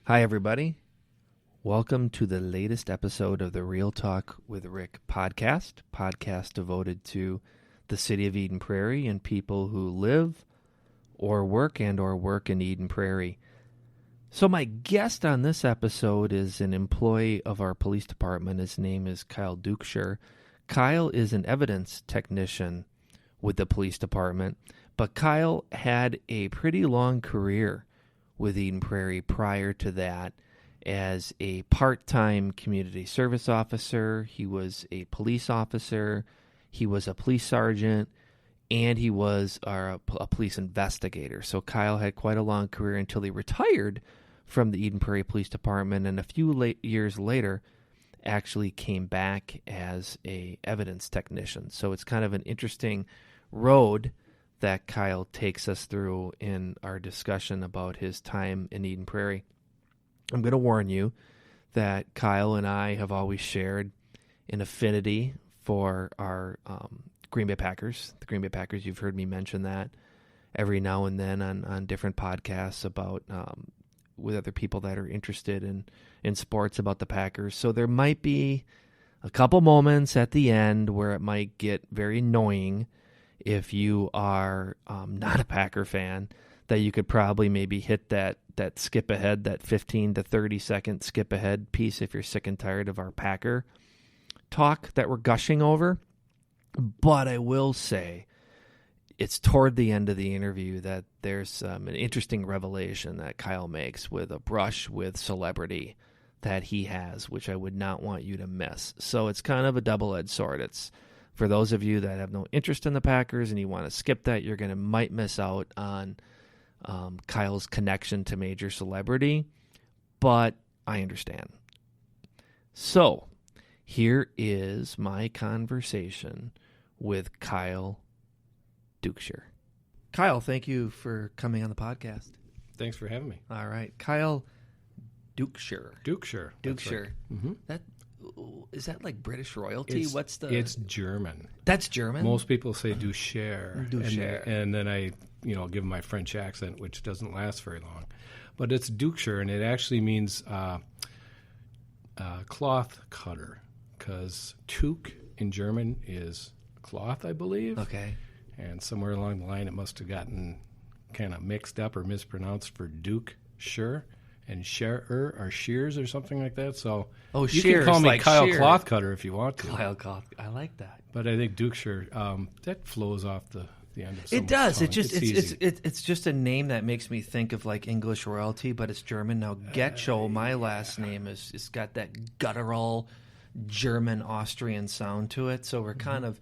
Hi, everybody. Welcome to the latest episode of the Real Talk with Rick podcast devoted to the city of Eden Prairie and people who live or work in Eden Prairie. So my guest on this episode is an employee of our police department. His name is Kyle Duchschere. Kyle is an evidence technician with the police department, but Kyle had a pretty long career with Eden Prairie prior to that as a part-time community service officer. He was a police officer, he was a police sergeant, and he was a police investigator. So Kyle had quite a long career until he retired from the Eden Prairie Police Department, and a few years later actually came back as a evidence technician. So it's kind of an interesting road that Kyle takes us through in our discussion about his time in Eden Prairie. I'm going to warn you that Kyle and I have always shared an affinity for our Green Bay Packers. The Green Bay Packers, you've heard me mention that every now and then on different podcasts about with other people that are interested in sports about the Packers. So there might be a couple moments at the end where it might get very annoying if you are not a Packer fan, that you could probably maybe hit that skip ahead, that 15 to 30 second skip ahead piece if you're sick and tired of our Packer talk that we're gushing over. But I will say it's toward the end of the interview that there's an interesting revelation that Kyle makes with a brush with celebrity that he has, which I would not want you to miss. So it's kind of a double-edged sword. It's for those of you that have no interest in the Packers and you want to skip that, you're going to might miss out on Kyle's connection to major celebrity, but I understand. So here is my conversation with Kyle Duchschere. Kyle, thank you for coming on the podcast. Thanks for having me. All right. Kyle Duchschere. Duchschere. Duchschere. Right. Mm-hmm. Is that like British royalty? It's German. That's German? Most people say Duchschere. Duchschere. And then I, give them my French accent, which doesn't last very long. But it's Duchschere, and it actually means cloth cutter, because Tuch in German is cloth, I believe. Okay. And somewhere along the line it must have gotten kind of mixed up or mispronounced for Duchschere. And Scherer or Shears or something like that. So you Shears, can call me like Kyle Shear. Cloth Cutter if you want to. Kyle Cloth. I like that. But I think Duchschere, that flows off the end of someone's It does. tongue. It's just a name that makes me think of like English royalty, but it's German. Now Getcho, my last name, it's got that guttural German Austrian sound to it. So we're kind of,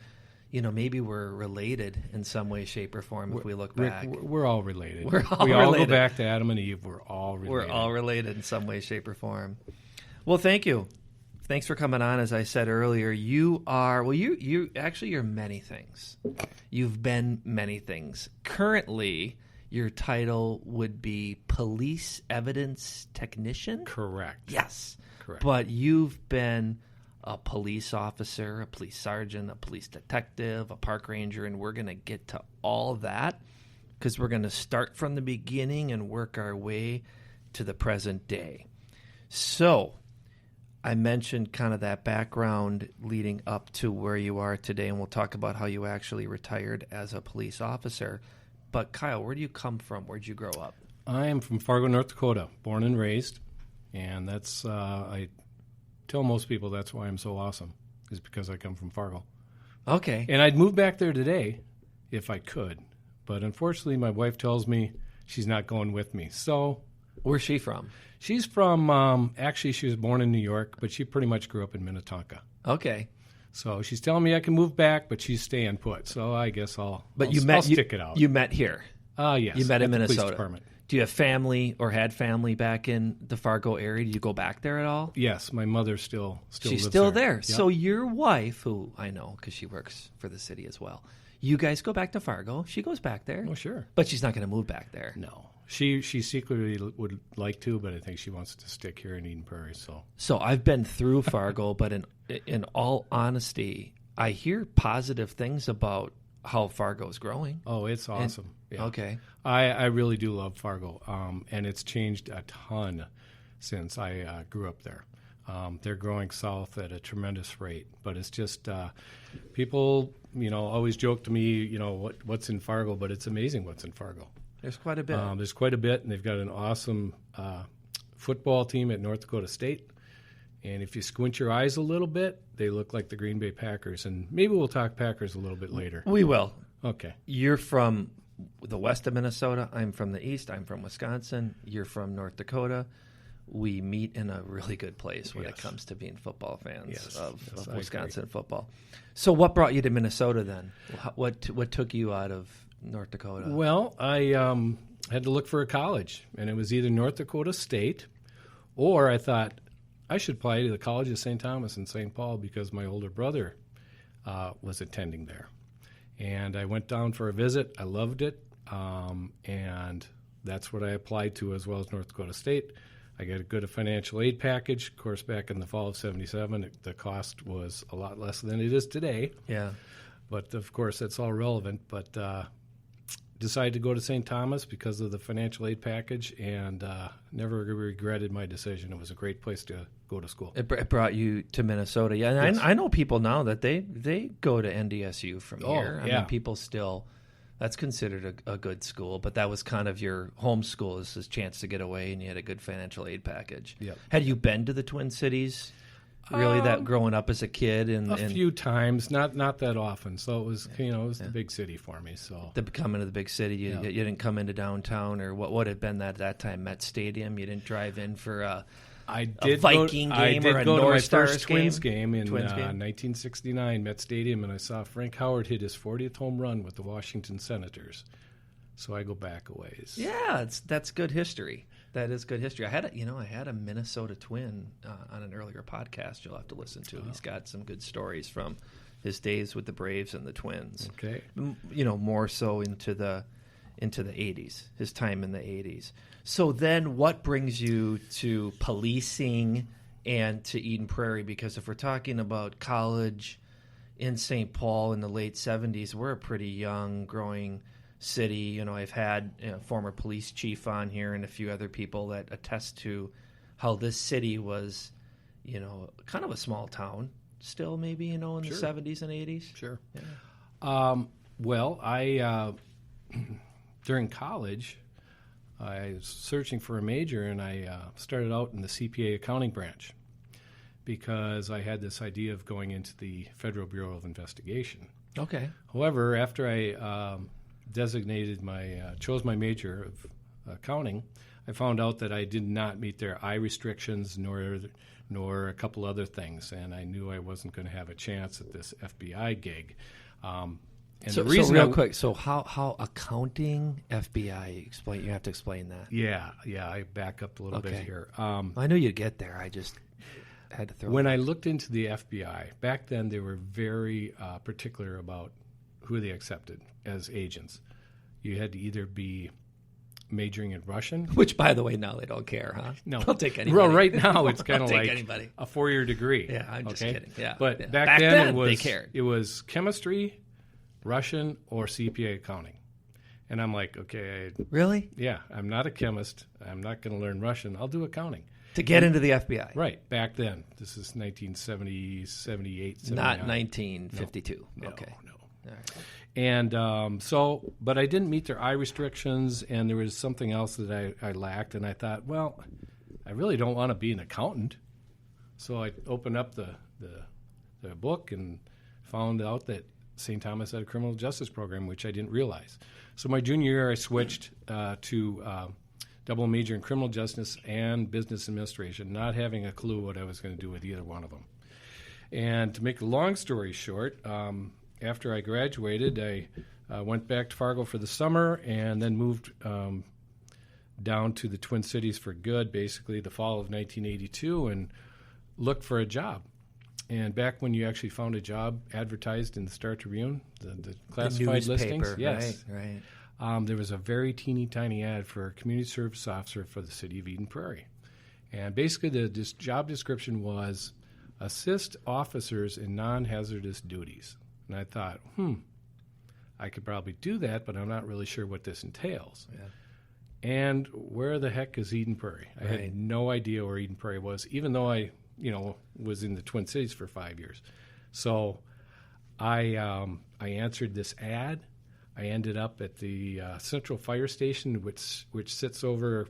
maybe we're related in some way, shape, or form if we look back. Rick, we're all related. We all go back to Adam and Eve. We're all related. We're all related in some way, shape, or form. Well, thank you. Thanks for coming on. As I said earlier, you are, you're many things. You've been many things. Currently, your title would be Police Evidence Technician? Correct. Yes. Correct. But you've been a police officer, a police sergeant, a police detective, a park ranger, and we're going to get to all that because we're going to start from the beginning and work our way to the present day. So I mentioned kind of that background leading up to where you are today, and we'll talk about how you actually retired as a police officer. But Kyle, where do you come from? Where did you grow up? I am from Fargo, North Dakota, born and raised, and that's I tell most people that's why I'm so awesome, is because I come from Fargo. Okay. And I'd move back there today if I could, but unfortunately my wife tells me she's not going with me. So where's she from? She's from, actually she was born in New York, but she pretty much grew up in Minnetonka. Okay. So she's telling me I can move back, but she's staying put. So I guess I'll stick it out. You met here? Yes. You met in at the Minnesota? Police Department. Do you have family or had family back in the Fargo area? Do you go back there at all? Yes, my mother still She's lives still there. there. Yep. So your wife, who I know because she works for the city as well, you guys go back to Fargo. She goes back there. Oh, sure. But she's not going to move back there. No. She secretly would like to, but I think she wants to stick here in Eden Prairie. So I've been through Fargo, but in all honesty, I hear positive things about how Fargo's growing. Oh, it's awesome. Yeah. Okay. I really do love Fargo, and it's changed a ton since I grew up there. They're growing south at a tremendous rate, but it's just people, always joke to me, what's in Fargo, but it's amazing what's in Fargo. There's quite a bit. There's quite a bit, and they've got an awesome football team at North Dakota State. And if you squint your eyes a little bit, they look like the Green Bay Packers. And maybe we'll talk Packers a little bit later. We will. Okay. You're from the west of Minnesota. I'm from the east. I'm from Wisconsin. You're from North Dakota. We meet in a really good place when it comes to being football fans of Wisconsin football. So what brought you to Minnesota then? What took you out of North Dakota? Well, I had to look for a college, and it was either North Dakota State or I thought I should apply to the College of St. Thomas in St. Paul because my older brother was attending there. And I went down for a visit. I loved it, and that's what I applied to as well as North Dakota State. I got a good financial aid package. Of course, back in the fall of '77, the cost was a lot less than it is today. Yeah. But, of course, that's all relevant. But decided to go to St. Thomas because of the financial aid package and never regretted my decision. It was a great place to go to school. It brought you to Minnesota. Yeah, and I know people now that they go to NDSU from here. I mean, people still – that's considered a good school, but that was kind of your home school as a chance to get away, and you had a good financial aid package. Yep. Had you been to the Twin Cities really that growing up as a kid? A few times, not that often. So it was, it was the big city for me. So coming to the big city, you didn't come into downtown, or what had been at that time, Met Stadium? You didn't drive in for a Viking game or a North Stars Twins game in 1969, Met Stadium, and I saw Frank Howard hit his 40th home run with the Washington Senators. So I go back a ways. Yeah, that's good history. That is good history. I had a Minnesota Twin on an earlier podcast you'll have to listen to. Oh. He's got some good stories from his days with the Braves and the Twins. Okay. More so into the 80s, his time in the 80s. So then what brings you to policing and to Eden Prairie? Because if we're talking about college in St. Paul in the late 70s, we're a pretty young, growing city. I've had former police chief on here and a few other people that attest to how this city was, kind of a small town still maybe, in the 70s and 80s. Sure. Yeah. Well, I during college, I was searching for a major, and I started out in the CPA accounting branch because I had this idea of going into the Federal Bureau of Investigation. Okay. However, after I chose my major of accounting, I found out that I did not meet their eye restrictions nor a couple other things, and I knew I wasn't going to have a chance at this FBI gig. And so, the reason real quick, so how accounting, FBI, you have to explain that. Yeah, I back up a little bit here. I knew you'd get there. I just had to throw When I looked into the FBI, back then they were very particular about who they accepted as agents. You had to either be majoring in Russian. Which, by the way, now they don't care, huh? No. They'll take anybody. Well, right now it's kind of like anybody. A 4-year degree. Yeah, I'm just kidding. Yeah, But back then they cared. It was chemistry, Russian, or CPA accounting. And I'm like, okay. Really? Yeah, I'm not a chemist. I'm not going to learn Russian. I'll do accounting. To get into the FBI. Right, back then. This is 1970, 78, 79. Not 1952. No, okay. No. All right. And but I didn't meet their eye restrictions, and there was something else that I lacked. And I thought, well, I really don't want to be an accountant. So I opened up the book and found out that St. Thomas had a criminal justice program, which I didn't realize. So my junior year, I switched to double major in criminal justice and business administration, not having a clue what I was going to do with either one of them. And to make a long story short, after I graduated, I went back to Fargo for the summer and then moved down to the Twin Cities for good, basically the fall of 1982, and looked for a job. And back when you actually found a job advertised in the Star Tribune, the classified listings, yes, right. There was a very teeny tiny ad for a community service officer for the city of Eden Prairie. And basically this job description was assist officers in non-hazardous duties. And I thought, I could probably do that, but I'm not really sure what this entails. Yeah. And where the heck is Eden Prairie? I had no idea where Eden Prairie was, even though I, was in the Twin Cities for 5 years. So I answered this ad. I ended up at the Central Fire Station, which sits over,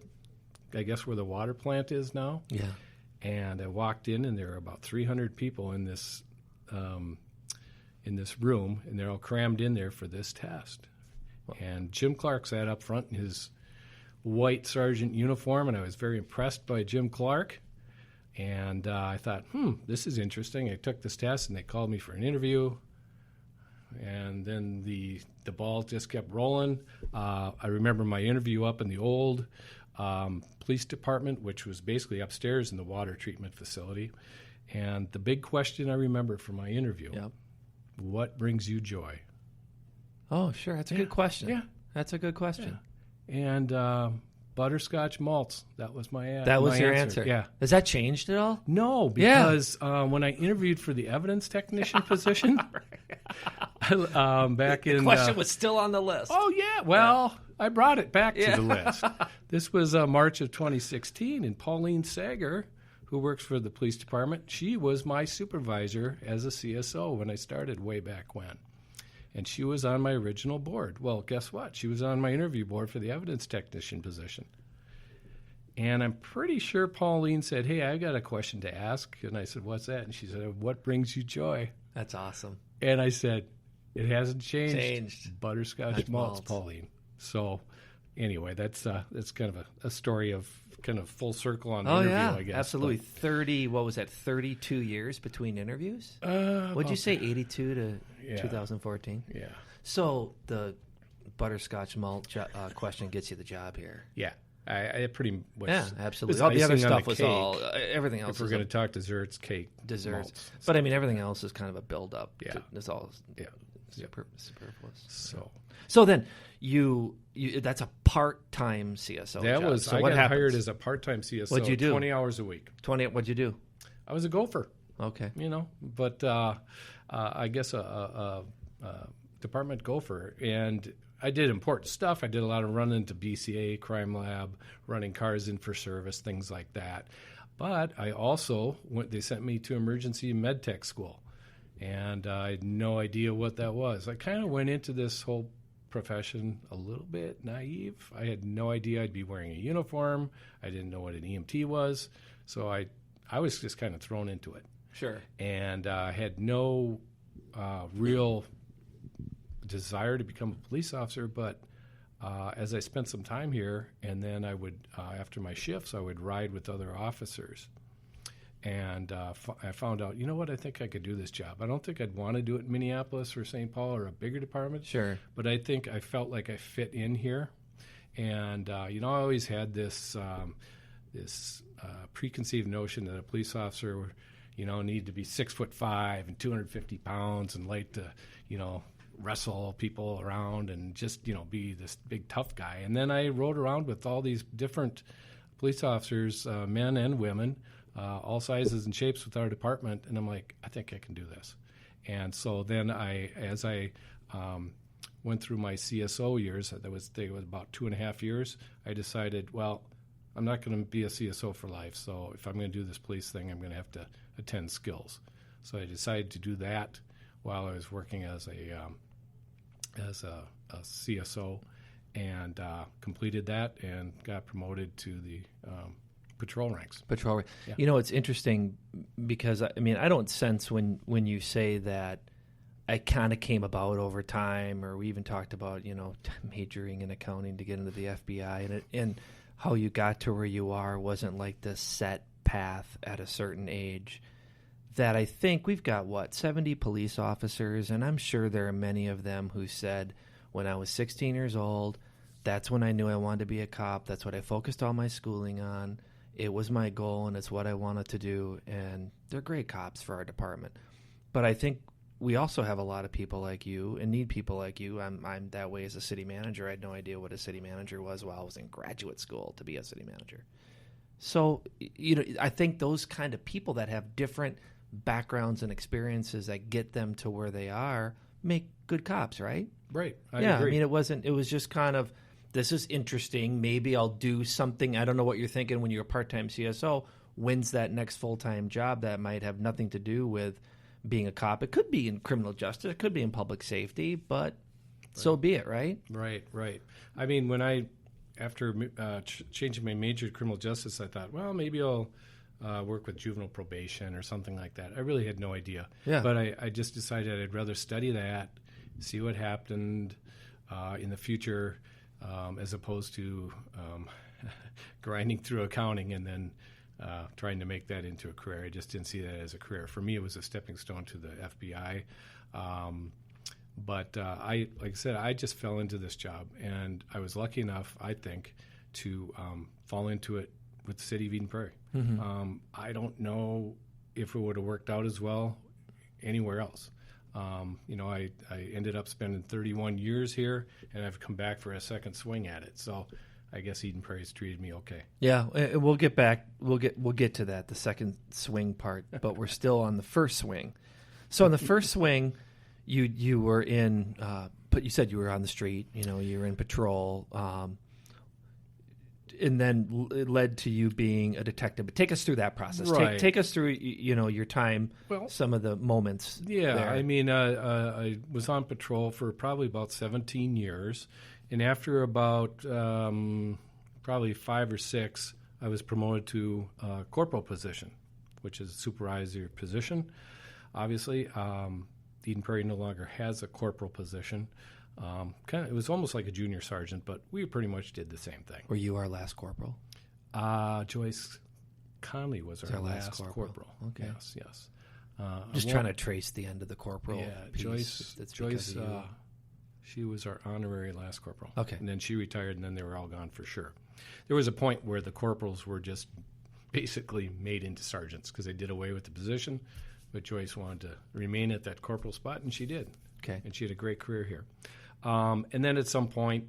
I guess, where the water plant is now. Yeah. And I walked in, and there were about 300 people in this room, and they're all crammed in there for this test. And Jim Clark sat up front in his white sergeant uniform, and I was very impressed by Jim Clark. And I thought, this is interesting. I took this test, and they called me for an interview. And then the ball just kept rolling. I remember my interview up in the old police department, which was basically upstairs in the water treatment facility. And the big question I remember from my interview, what brings you joy? Oh, sure. That's a good question. Yeah. That's a good question. Yeah. And butterscotch malts. That was my answer. That was your answer? Yeah. Has that changed at all? No, because when I interviewed for the evidence technician position, back in... The question was still on the list. Oh, yeah. Well, I brought it back to the list. This was March of 2016, and Pauline Sager, who works for the police department, she was my supervisor as a CSO when I started way back when. And she was on my original board. Well, guess what? She was on my interview board for the evidence technician position. And I'm pretty sure Pauline said, hey, I got a question to ask. And I said, what's that? And she said, what brings you joy? That's awesome. And I said, it hasn't changed. Butterscotch malts, Pauline. So anyway, that's kind of a story of kind of full circle on the interview, I guess. Absolutely. 32 years between interviews? Would you say 82 to 2014? Yeah. So the butterscotch malt question gets you the job here. Yeah. I pretty much. Yeah, absolutely. All the other stuff was all, everything else. If we're going to talk desserts, cake, desserts. Malts. But I mean, everything else is kind of a build up. Yeah. It's all superfluous. So then you that's a part-time CSO That job. was, so I what got happens? hired as a part-time CSO. What'd you do? 20 hours a week. What'd you do? I was a gopher. Okay. But I guess a department gopher. And I did important stuff. I did a lot of running to BCA, crime lab, running cars in for service, things like that. But I also they sent me to emergency med tech school. And I had no idea what that was. I kind of went into this whole profession a little bit naive. I had no idea I'd be wearing a uniform. I didn't know what an EMT was. So I was just kind of thrown into it. Sure. And I had no real desire to become a police officer, but as I spent some time here, and then I would, after my shifts, I would ride with other officers. And I found out, you know what, I think I could do this job. I don't think I'd want to do it in Minneapolis or St. Paul or a bigger department. Sure. But I think I felt like I fit in here. And, I always had this preconceived notion that a police officer, needed to be 6'5" and 250 pounds and like to, wrestle people around and just, be this big tough guy. And then I rode around with all these different police officers, men and women, all sizes and shapes with our department, and I'm like, I think I can do this. And so then as I went through my CSO years, that was about 2.5 years, I decided, well, I'm not going to be a CSO for life, so if I'm going to do this police thing, I'm going to have to attend skills. So I decided to do that while I was working as a CSO, and completed that and got promoted to the patrol ranks. Yeah. It's interesting because, I don't sense when you say that I kind of came about over time, or we even talked about, majoring in accounting to get into the FBI, and how you got to where you are wasn't like this set path at a certain age. That I think we've got, 70 police officers, and I'm sure there are many of them who said, when I was 16 years old, that's when I knew I wanted to be a cop. That's what I focused all my schooling on. It was my goal, and it's what I wanted to do, and they're great cops for our department. But I think we also have a lot of people like you and need people like you. I'm that way as a city manager. I had no idea what a city manager was while I was in graduate school to be a city manager. So, I think those kind of people that have different backgrounds and experiences that get them to where they are make good cops, right? Right. I agree. It was just kind of, this is interesting. Maybe I'll do something. I don't know what you're thinking when you're a part-time CSO. When's that next full-time job that might have nothing to do with being a cop? It could be in criminal justice. It could be in public safety, but so be it, right? Right. I mean, after changing my major to criminal justice, I thought, well, maybe I'll work with juvenile probation or something like that. I really had no idea. Yeah. But I just decided I'd rather study that, see what happened in the future, as opposed to grinding through accounting and then trying to make that into a career. I just didn't see that as a career. For me, it was a stepping stone to the FBI. But like I said, I just fell into this job, and I was lucky enough, I think, to fall into it with the city of Eden Prairie. Mm-hmm. I don't know if it would have worked out as well anywhere else. I ended up spending 31 years here, and I've come back for a second swing at it. So I guess Eden Prairie's treated me okay. Yeah, we'll get back. We'll get to that, the second swing part, but we're still on the first swing. So in the first swing, you were in, but you said you were on the street. You were in patrol, and then it led to you being a detective. But take us through that process. Right. Take us through your time. Well, some of the moments. Yeah, there. I mean, I was on patrol for probably about 17 years, and after about probably 5 or 6, I was promoted to a corporal position, which is a supervisor position. Obviously, Eden Prairie no longer has a corporal position. It was almost like a junior sergeant, but we pretty much did the same thing. Were you our last corporal? Joyce Conley was our last corporal. Okay. Yes. Just trying to trace the end of the corporal. Yeah, piece. Joyce. She was our honorary last corporal. Okay. And then she retired, and then they were all gone for sure. There was a point where the corporals were just basically made into sergeants because they did away with the position, but Joyce wanted to remain at that corporal spot, and she did. Okay. And she had a great career here. And then at some point,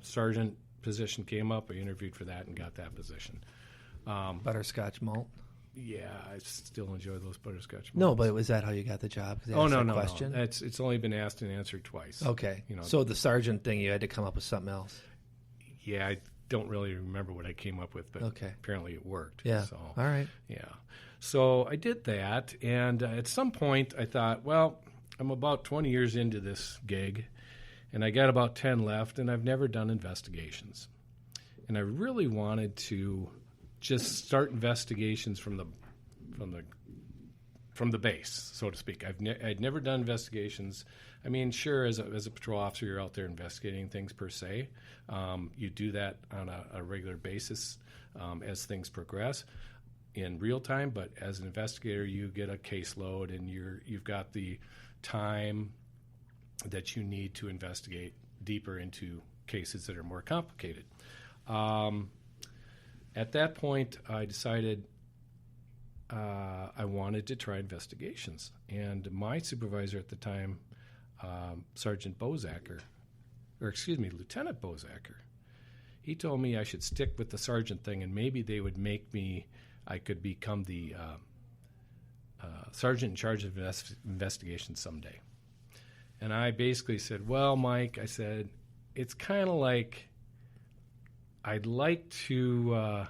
sergeant position came up. I interviewed for that and got that position. Butterscotch malt? Yeah, I still enjoy those butterscotch malts. No, but was that how you got the job? No. Question? It's only been asked and answered twice. Okay. So the sergeant thing, you had to come up with something else. Yeah, I don't really remember what I came up with, but apparently it worked. Yeah. So, all right. Yeah. So I did that, and at some point I thought, well, I'm about 20 years into this gig, and I got about 10 left, and I've never done investigations. And I really wanted to just start investigations from the base, so to speak. I'd never done investigations. I mean, sure, as a patrol officer, you're out there investigating things per se. You do that on a regular basis as things progress in real time. But as an investigator, you get a caseload, and you've got the time that you need to investigate deeper into cases that are more complicated. At that point, I decided I wanted to try investigations. And my supervisor at the time, Lieutenant Bozacker, he told me I should stick with the sergeant thing, and maybe they would I could become the sergeant in charge of investigations someday. And I basically said, well, Mike, I said, it's kind of like I'd like to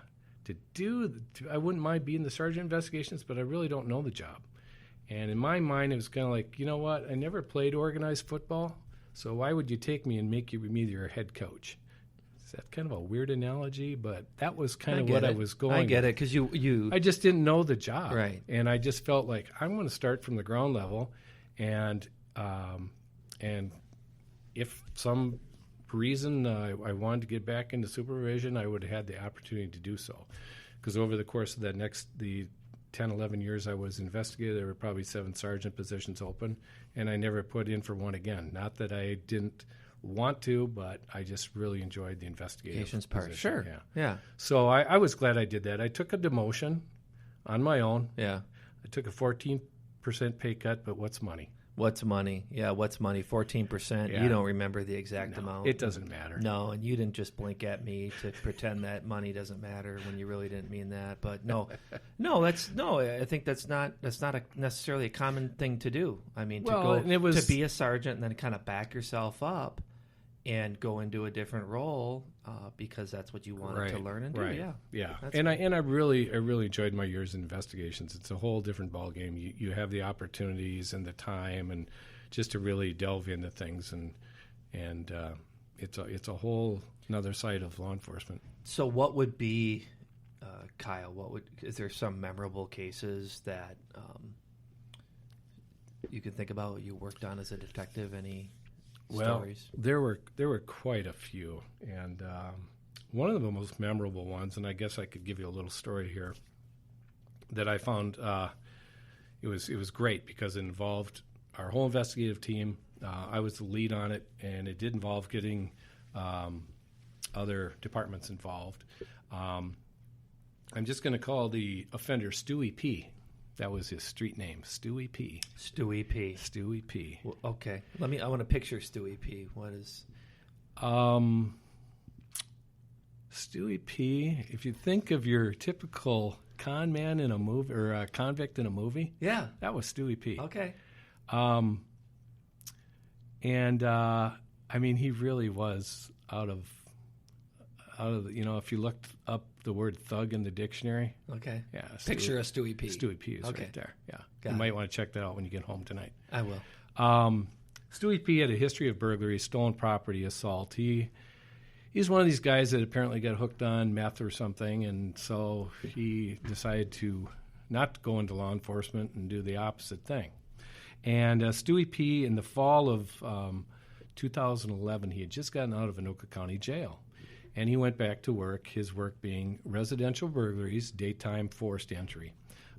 I wouldn't mind being the sergeant investigations, but I really don't know the job. And in my mind, it was kind of like, you know what? I never played organized football, so why would you take me and make me your head coach? Is that kind of a weird analogy? But that was kind of what I was going. I get it, because you. I just didn't know the job, right? And I just felt like I'm going to start from the ground level, and if some reason I wanted to get back into supervision, I would have had the opportunity to do so. Because over the course of the 10, 11 years I was investigator, there were probably 7 sergeant positions open, and I never put in for one again. Not that I didn't want to, but I just really enjoyed the investigations part. Sure. Yeah. So I was glad I did that. I took a demotion on my own. Yeah. I took a 14% pay cut, but what's money? What's money? Yeah, what's money? 14%. Yeah. You don't remember the exact amount. It doesn't matter. No, and you didn't just blink at me to pretend that money doesn't matter when you really didn't mean that. But I think that's not necessarily a common thing to do. I mean, to be a sergeant and then kind of back yourself up and go into a different role because that's what you wanted to learn and do. Right. Yeah, yeah. That's And great. I really enjoyed my years in investigations. It's a whole different ballgame. You have the opportunities and the time, and just to really delve into things, and it's a whole another side of law enforcement. So, what would be, Kyle? Is there some memorable cases that you can think about? You worked on as a detective? Any stories? There were quite a few, and one of the most memorable ones, and I guess I could give you a little story here that I found. It was great because it involved our whole investigative team. I was the lead on it, and it did involve getting other departments involved. I'm just going to call the offender Stewie P. That was his street name, Stewie P. Stewie P. Stewie P. Well, okay. I want to picture Stewie P. What is? Stewie P. If you think of your typical con man in a movie or a convict in a movie, Yeah. that was Stewie P. Okay. I mean, he really was out of if you looked up the word thug in the dictionary, Okay. yeah, Picture a Stewie P. Stewie P is Okay. right there. Yeah, Got you it. might want to check that out when you get home tonight. I will. Stewie P had a history of burglary, stolen property, assault. He's one of these guys that apparently got hooked on meth or something, and so he decided to not go into law enforcement and do the opposite thing. And Stewie P, in the fall of 2011, he had just gotten out of Anoka County Jail. And he went back to work, his work being residential burglaries, daytime forced entry.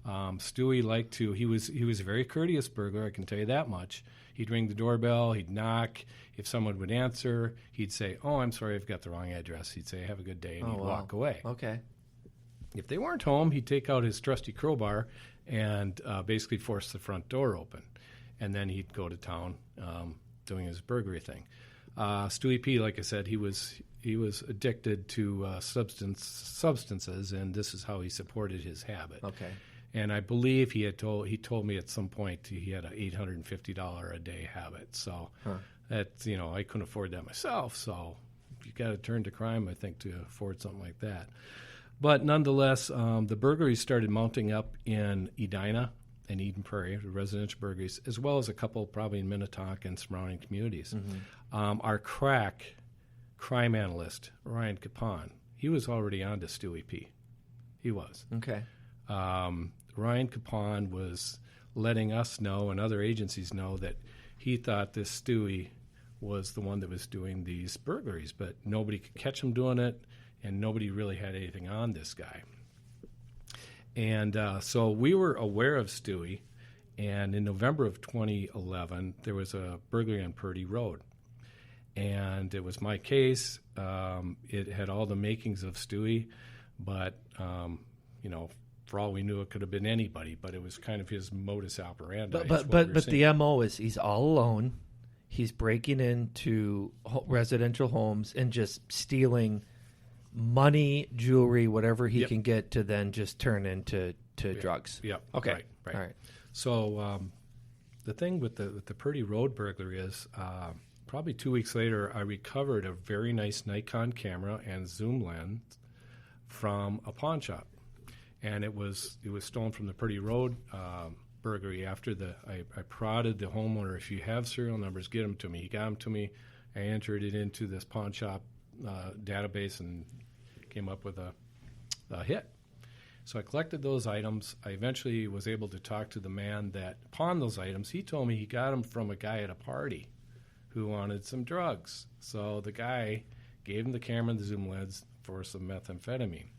Stewie liked to, he was a very courteous burglar, I can tell you that much. He'd ring the doorbell, he'd knock. If someone would answer, he'd say, "Oh, I'm sorry, I've got the wrong address." He'd say, "Have a good day," and he'd walk away. Okay. If they weren't home, he'd take out his trusty crowbar and basically force the front door open. And then he'd go to town doing his burglary thing. Stewie P, like I said, he was addicted to substances, and this is how he supported his habit. Okay. And I believe he told me at some point he had an $850 a day habit. So that's, I couldn't afford that myself. So you got to turn to crime, I think, to afford something like that. But nonetheless, the burglaries started mounting up in Edina and Eden Prairie, the residential burglaries, as well as a couple probably in Minnetonka and surrounding communities. Mm-hmm. Our crack crime analyst, Ryan Capon, he was already on to Stewie P. He was. Okay. Ryan Capon was letting us know and other agencies know that he thought this Stewie was the one that was doing these burglaries, but nobody could catch him doing it, and nobody really had anything on this guy. And so we were aware of Stewie, and in November of 2011, there was a burglary on Prairie Road. And it was my case. It had all the makings of Stewie, but, for all we knew, it could have been anybody, but it was kind of his modus operandi. But the MO is he's all alone. He's breaking into residential homes and just stealing money, jewelry, whatever he can get to then just turn into drugs. Yep. Okay. Right. All right. So the thing with the Prairie Road burglary is probably 2 weeks later, I recovered a very nice Nikon camera and zoom lens from a pawn shop. And it was stolen from the Prairie Road burglary. After I prodded the homeowner, if you have serial numbers, get them to me. He got them to me. I entered it into this pawn shop database and came up with a hit. So I collected those items. I eventually was able to talk to the man that pawned those items. He told me he got them from a guy at a party who wanted some drugs. So the guy gave him the camera and the zoom lens for some methamphetamine.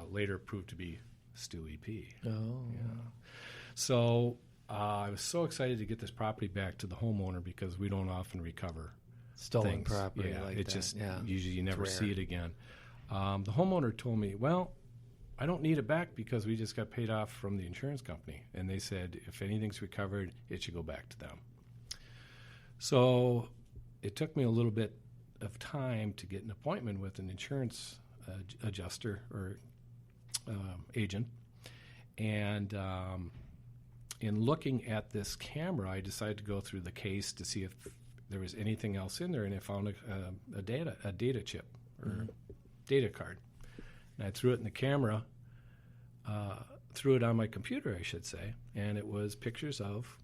Later proved to be Stewie P. Oh. Yeah. So I was so excited to get this property back to the homeowner because we don't often recover Stolen things. property like it that. just Yeah. usually you never It's see rare. it again. The homeowner told me, well, I don't need it back because we just got paid off from the insurance company. And they said if anything's recovered, it should go back to them. So it took me a little bit of time to get an appointment with an insurance adjuster or agent. And in looking at this camera, I decided to go through the case to see if there was anything else in there, and I found a data chip or data card. And I threw it in the camera, threw it on my computer, I should say, and it was pictures of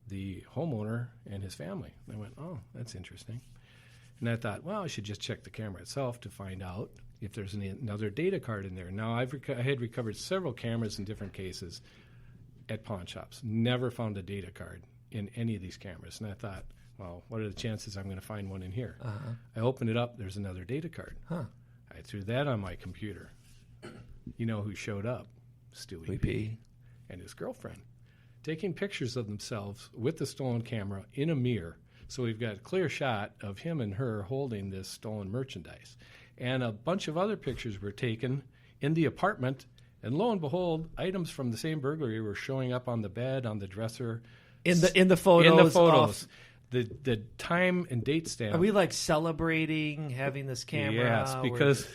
the homeowner and his family. And I went, oh, that's interesting. And I thought, well, I should just check the camera itself to find out if there's another data card in there. Now, I had recovered several cameras in different cases at pawn shops. Never found a data card in any of these cameras. And I thought, well, what are the chances I'm going to find one in here? I opened it up. There's another data card. I threw that on my computer. You know who showed up? Stewie P. and his girlfriend, taking pictures of themselves with the stolen camera in a mirror. So we've got a clear shot of him and her holding this stolen merchandise. And a bunch of other pictures were taken in the apartment. And lo and behold, items from the same burglary were showing up on the bed, on the dresser. In the photos. In the photos. The time and date stamp. Are we like celebrating having this camera? Yes, because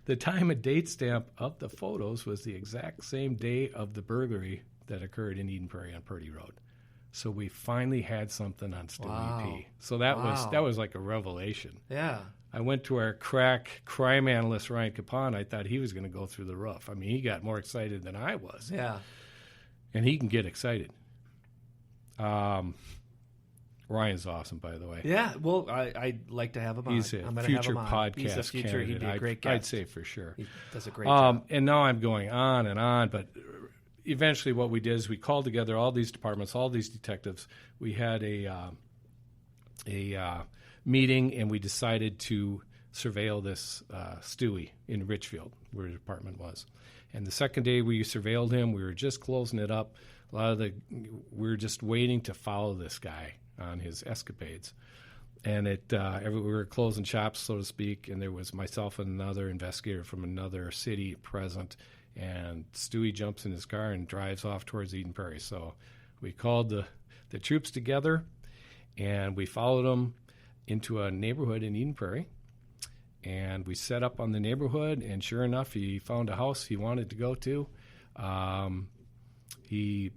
the time and date stamp of the photos was the exact same day of the burglary that occurred in Eden Prairie on Prairie Road. So we finally had something on Stewie P. So that was like a revelation. Yeah. I went to our crack crime analyst, Ryan Capon. I thought he was going to go through the roof. I mean, he got more excited than I was. Yeah. And he can get excited. Ryan's awesome, by the way. Yeah, well, I'd like to have him on. He's a future podcast He's a future, candidate. he'd be a great guest. I'd say for sure. He does a great job. And now I'm going on and on, but eventually what we did is we called together all these departments, all these detectives. We had a meeting, and we decided to surveil this Stewie in Richfield, where the department was. And the second day we surveilled him, we were just closing it up. We were just waiting to follow this guy on his escapades. And we were closing shops, so to speak, and there was myself and another investigator from another city present, and Stewie jumps in his car and drives off towards Eden Prairie. So we called the troops together, and we followed him into a neighborhood in Eden Prairie, and we set up on the neighborhood, and sure enough, he found a house he wanted to go to. He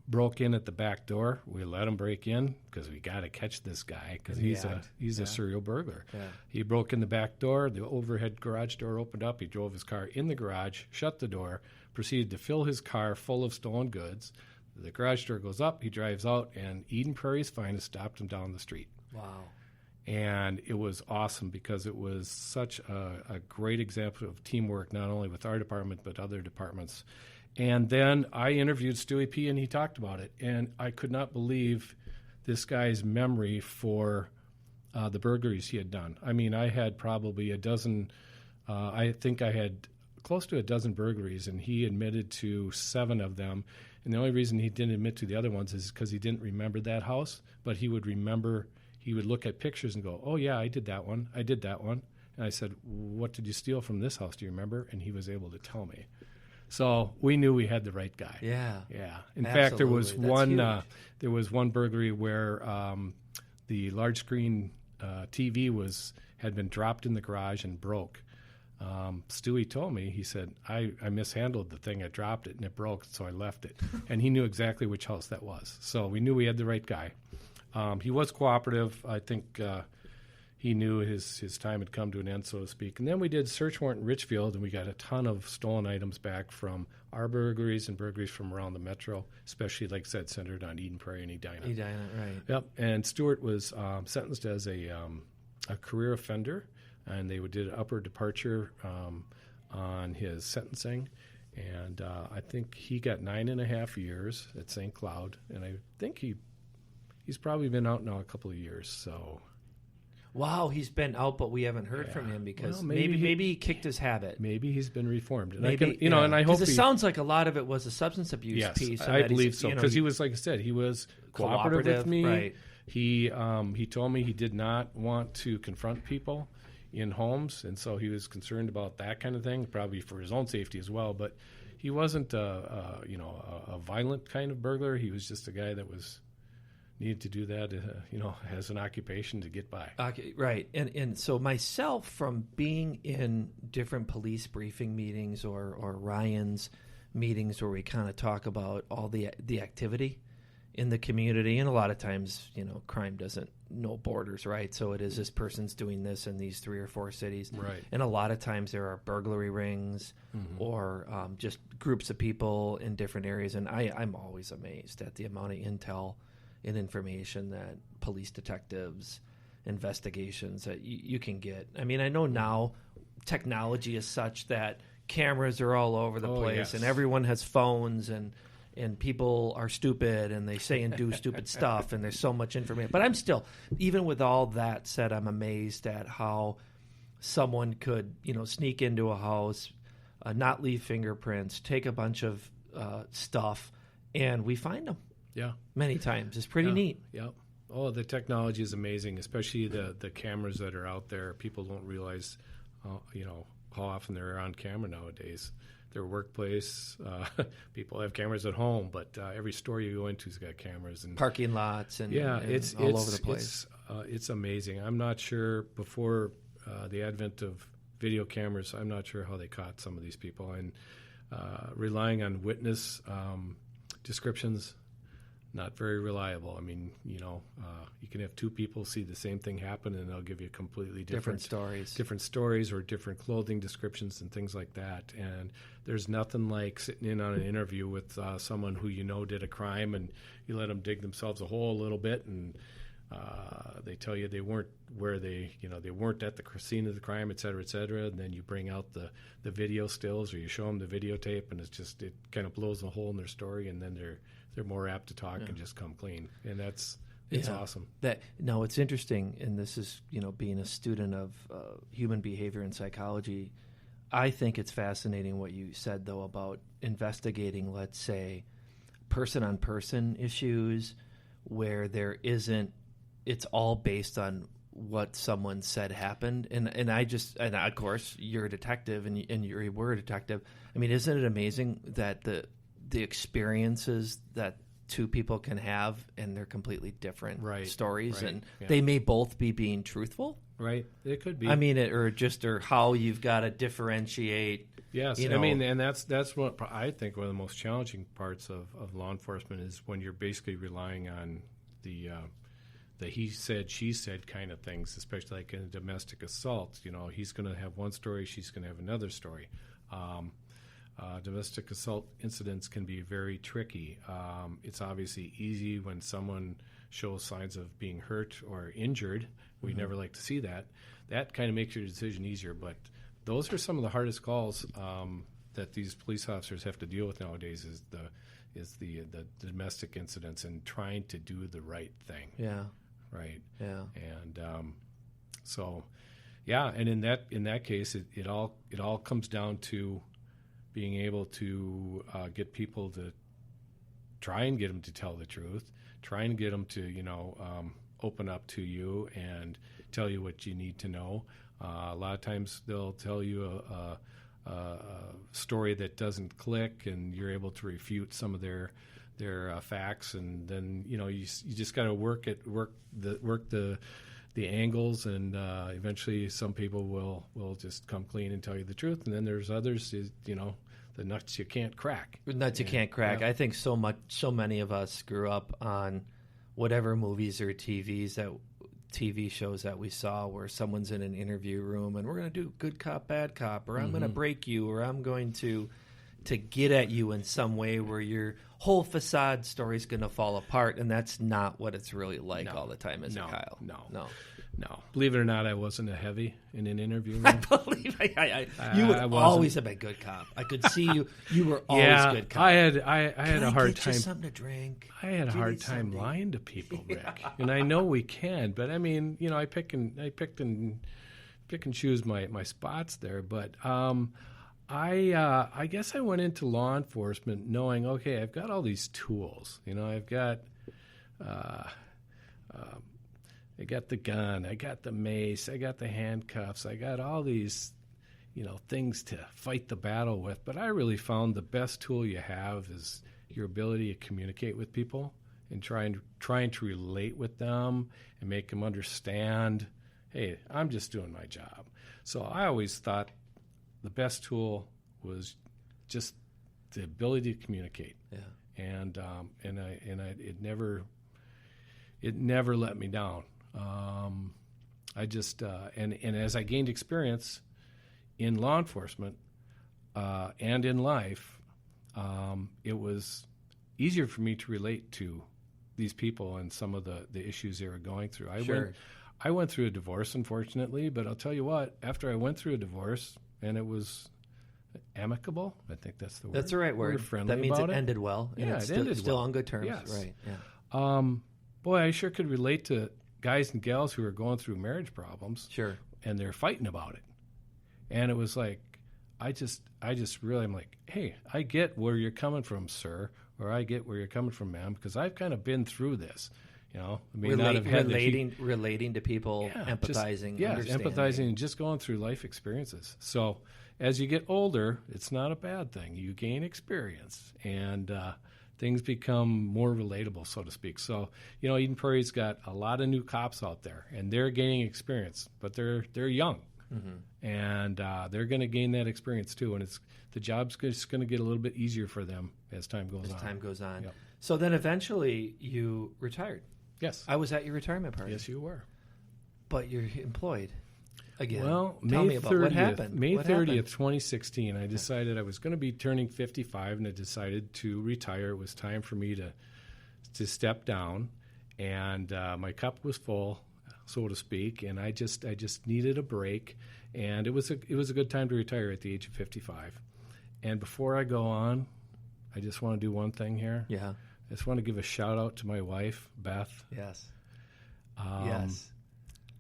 broke in at the back door. We let him break in because we got to catch this guy because he's a serial burglar. Yeah. He broke in the back door. The overhead garage door opened up. He drove his car in the garage, shut the door, proceeded to fill his car full of stolen goods. The garage door goes up. He drives out, and Eden Prairie's finest stopped him down the street. Wow. And it was awesome because it was such a great example of teamwork, not only with our department but other departments. And then I interviewed Stewie P, and he talked about it. And I could not believe this guy's memory for the burglaries he had done. I mean, I had probably a dozen, I think I had close to a dozen burglaries, and he admitted to 7 of them. And the only reason he didn't admit to the other ones is because he didn't remember that house, but he would remember, he would look at pictures and go, oh, yeah, I did that one. And I said, what did you steal from this house? Do you remember? And he was able to tell me. So we knew we had the right guy. Yeah. In fact, there was one burglary where the large screen TV had been dropped in the garage and broke. Stewie told me, he said, I mishandled the thing. I dropped it and it broke, so I left it. And he knew exactly which house that was. So we knew we had the right guy. He was cooperative. I think he knew his time had come to an end, so to speak. And then we did search warrant in Richfield, and we got a ton of stolen items back from our burglaries and burglaries from around the metro, especially, like I said, centered on Eden Prairie and Edina. Edina, right. Yep. And Stewart was sentenced as a career offender, and they did an upward departure on his sentencing. And I think he got 9.5 years at St. Cloud, and I think he's probably been out now a couple of years, so... Wow, he's been out, but we haven't heard from him because maybe he kicked his habit. Maybe he's been reformed. And maybe, and I hope it sounds like a lot of it was a substance abuse piece. Yes, I believe so, because he was, like I said, he was cooperative with me. Right. He told me he did not want to confront people in homes, and so he was concerned about that kind of thing, probably for his own safety as well. But he wasn't a violent kind of burglar. He was just a guy that needed to do that, as an occupation to get by. Right. And so myself, from being in different police briefing meetings or Ryan's meetings where we kind of talk about all the activity in the community. And a lot of times, crime doesn't know borders, right? So it is this person's doing this in these 3 or 4 cities. Right. And a lot of times there are burglary rings or just groups of people in different areas. And I'm always amazed at the amount of intel and information that police detectives, investigations that you can get. I mean, I know now technology is such that cameras are all over the place, yes. and everyone has phones, and people are stupid, and they say and do stupid stuff, and there's so much information. But I'm still, even with all that said, I'm amazed at how someone could, sneak into a house, not leave fingerprints, take a bunch of stuff, and we find them. Yeah. Many times. It's pretty neat. Yeah. Oh, the technology is amazing, especially the cameras that are out there. People don't realize, how often they're on camera nowadays. Their workplace, people have cameras at home, but every store you go into has got cameras. And parking lots and it's all over the place. It's amazing. I'm not sure, before the advent of video cameras, I'm not sure how they caught some of these people. And relying on witness descriptions, not very reliable. I mean, you can have 2 people see the same thing happen, and they'll give you completely different stories or different clothing descriptions and things like that. And there's nothing like sitting in on an interview with someone who did a crime, and you let them dig themselves a hole a little bit, and they tell you they weren't where they weren't at the scene of the crime, et cetera, and then you bring out the video stills, or you show them the videotape, and it kind of blows a hole in their story, and then they're more apt to talk and just come clean. And it's awesome. It's interesting, and this is, being a student of human behavior and psychology, I think it's fascinating what you said, though, about investigating, let's say, person-on-person issues where there isn't, it's all based on what someone said happened. And of course, you're a detective, and you were a detective. I mean, isn't it amazing that the experiences that 2 people can have, and they're completely different stories, and they may both be being truthful. Right, it could be. I mean, or how you've got to differentiate. Yes, I mean, and that's what I think one of the most challenging parts of law enforcement is when you're basically relying on the he said, she said kind of things, especially like in a domestic assault. He's going to have one story, she's going to have another story. Domestic assault incidents can be very tricky. It's obviously easy when someone shows signs of being hurt or injured. We never like to see that. That kind of makes your decision easier. But those are some of the hardest calls that these police officers have to deal with nowadays. Is the domestic incidents and trying to do the right thing. Yeah. Right. Yeah. And and in that case, it all comes down to being able to get people to try and get them to tell the truth, try and get them to open up to you and tell you what you need to know. A lot of times they'll tell you a story that doesn't click, and you're able to refute some of their facts, and then you just got to work the angles, and eventually some people will just come clean and tell you the truth, and then there's others, the nuts you can't crack. Nuts you can't crack. Yeah. I think so many of us grew up on whatever movies or TV shows that we saw where someone's in an interview room and we're going to do good cop, bad cop, or I'm going to break you, or I'm going to get at you in some way where your whole facade story is going to fall apart, and that's not what it's really like all the time, is it, Kyle? No. Believe it or not, I wasn't a heavy in an interview room. I believe you would always have been a good cop. I could see you. You were always good cop. I had a hard time. Something to drink. I had a hard time lying to people, Rick. And I know we can, but I mean, I pick and choose my spots there. But I guess I went into law enforcement knowing, okay, I've got all these tools. I've got. I got the gun, I got the mace, I got the handcuffs, I got all these, things to fight the battle with. But I really found the best tool you have is your ability to communicate with people and trying to relate with them and make them understand, hey, I'm just doing my job. So I always thought the best tool was just the ability to communicate. Yeah. and it never let me down. I just and as I gained experience in law enforcement and in life, it was easier for me to relate to these people and some of the issues they were going through. I went through a divorce, unfortunately, but I'll tell you what, after I went through a divorce, and it was amicable, I think that's the word. That's the right word. Friendly that means about it ended well. And yeah, it's it ended still well. on good terms. Yes. Right, yeah. Boy, I sure could relate to guys and gals who are going through marriage problems. Sure. And they're fighting about it. And it was like, I just really, I'm like, hey, I get where you're coming from, sir, or I get where you're coming from, ma'am, because I've kind of been through this. You know, I mean, relating to people, empathizing, empathizing, and just going through life experiences. So as you get older, it's not a bad thing. You gain experience, and things become more relatable, so to speak. So, you know, Eden Prairie's got a lot of new cops out there, and they're gaining experience, but they're young, and they're going to gain that experience too. And the job's just going to get a little bit easier for them as time goes on. Yep. So then eventually you retired. Yes. I was at your retirement party. Yes, you were. But you're employed again. Well, Tell me about what happened. May 30th, 2016, I decided I was going to be turning 55, and I decided to retire. It was time for me to step down, and my cup was full, so to speak, and I just needed a break, and it was a good time to retire at the age of 55. And before I go on, I just want to do one thing here. Yeah. I just want to give a shout out to my wife, Beth. Yes. Yes.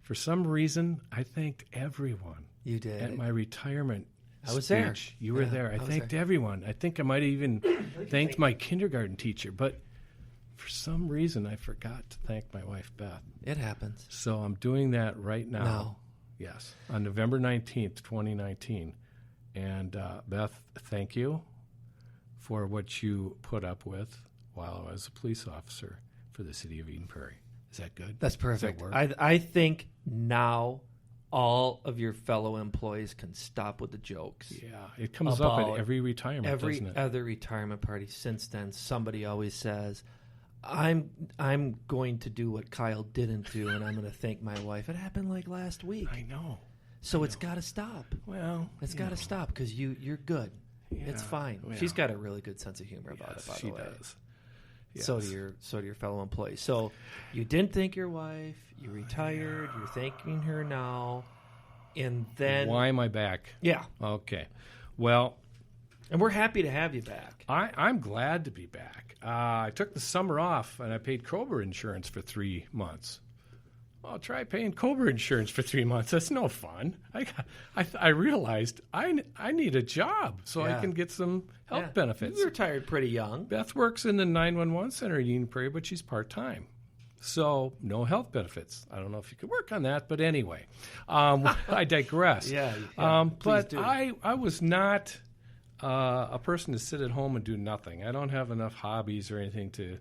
For some reason, I thanked everyone. You did. At my retirement I was speech. there. You were there. I thanked everyone. I think I might have even thanked my kindergarten teacher, but for some reason, I forgot to thank my wife, Beth. It happens. So I'm doing that right now. No. Yes, on November 19th, 2019. And Beth, thank you for what you put up with while I was a police officer for the city of Eden Prairie. Is that good? That's perfect. Does that work? I think now all of your fellow employees can stop with the jokes. Yeah, it comes up at every retirement, every doesn't it? other retirement party since then. Somebody always says, I'm going to do what Kyle didn't do, and I'm going to thank my wife. It happened like last week. I know. So it's got to stop. Well, it's got to stop because you're good. Yeah, it's fine. well. She's got a really good sense of humor about it, by the way. She does. Yes. So do your fellow employees. So you didn't thank your wife. You retired. You're thanking her now. And then Why am I back? Yeah. Okay. Well, and we're happy to have you back. I'm glad to be back. I took the summer off, and I paid Cobra insurance for 3 months. Well, try paying Cobra insurance for 3 months. That's no fun. I realized I need a job so I can get some health benefits. You retired pretty young. Beth works in the 911 center in Eden Prairie, but she's part-time. So no health benefits. I don't know if you could work on that, but anyway, I digress. But I was not a person to sit at home and do nothing. I don't have enough hobbies or anything to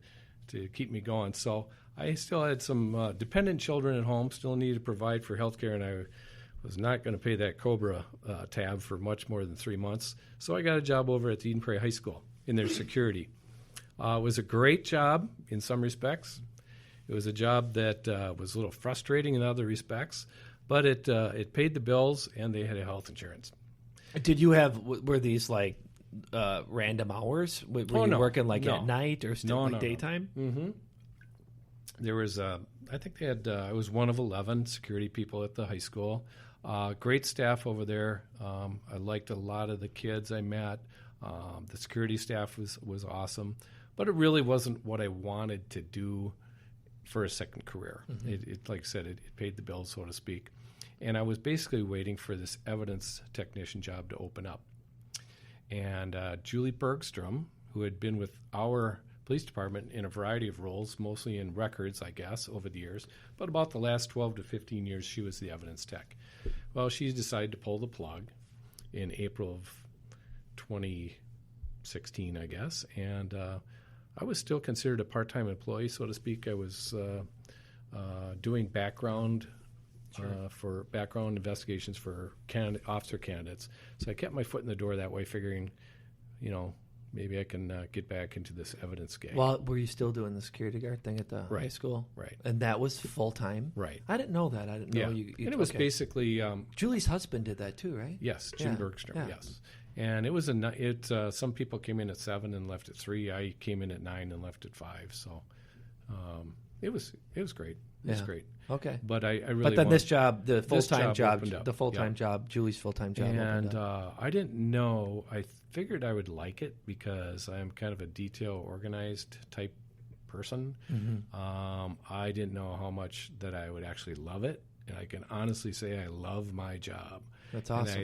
keep me going. So I still had some dependent children at home, still needed to provide for health care, and I was not going to pay that Cobra tab for much more than 3 months. So I got a job over at the Eden Prairie High School in their security. It was a great job in some respects. It was a job that was a little frustrating in other respects, but it paid the bills, and they had a health insurance. Did you were these like random hours? Were you working at night or still daytime? No. Mm-hmm. There was, I think they had, I was one of 11 security people at the high school. Great staff over there. I liked a lot of the kids I met. The security staff was awesome, but it really wasn't what I wanted to do for a second career. Mm-hmm. It like I said, it paid the bills, so to speak. And I was basically waiting for this evidence technician job to open up. And Julie Bergstrom, who had been with our police department in a variety of roles, mostly in records, I guess, over the years, but about the last 12 to 15 years, she was the evidence tech. Well, she decided to pull the plug in April of 2016, I guess, and I was still considered a part-time employee, so to speak. I was doing background for background investigations for officer candidates. So I kept my foot in the door that way, figuring, maybe I can get back into this evidence game. Well, were you still doing the security guard thing at the high school? Right. And that was full time? Right. I didn't know that. I didn't know you and it was basically... Julie's husband did that too, right? Yes, Jim Bergstrom, yes. And it was some people came in at 7 and left at 3. I came in at 9 and left at 5. So it was great. It was great. Okay. But I really But then this job, the full-time job, Julie's full-time job. And I didn't know. I figured I would like it because I'm kind of a detail organized type person. Mm-hmm. I didn't know how much that I would actually love it. And I can honestly say I love my job. That's awesome.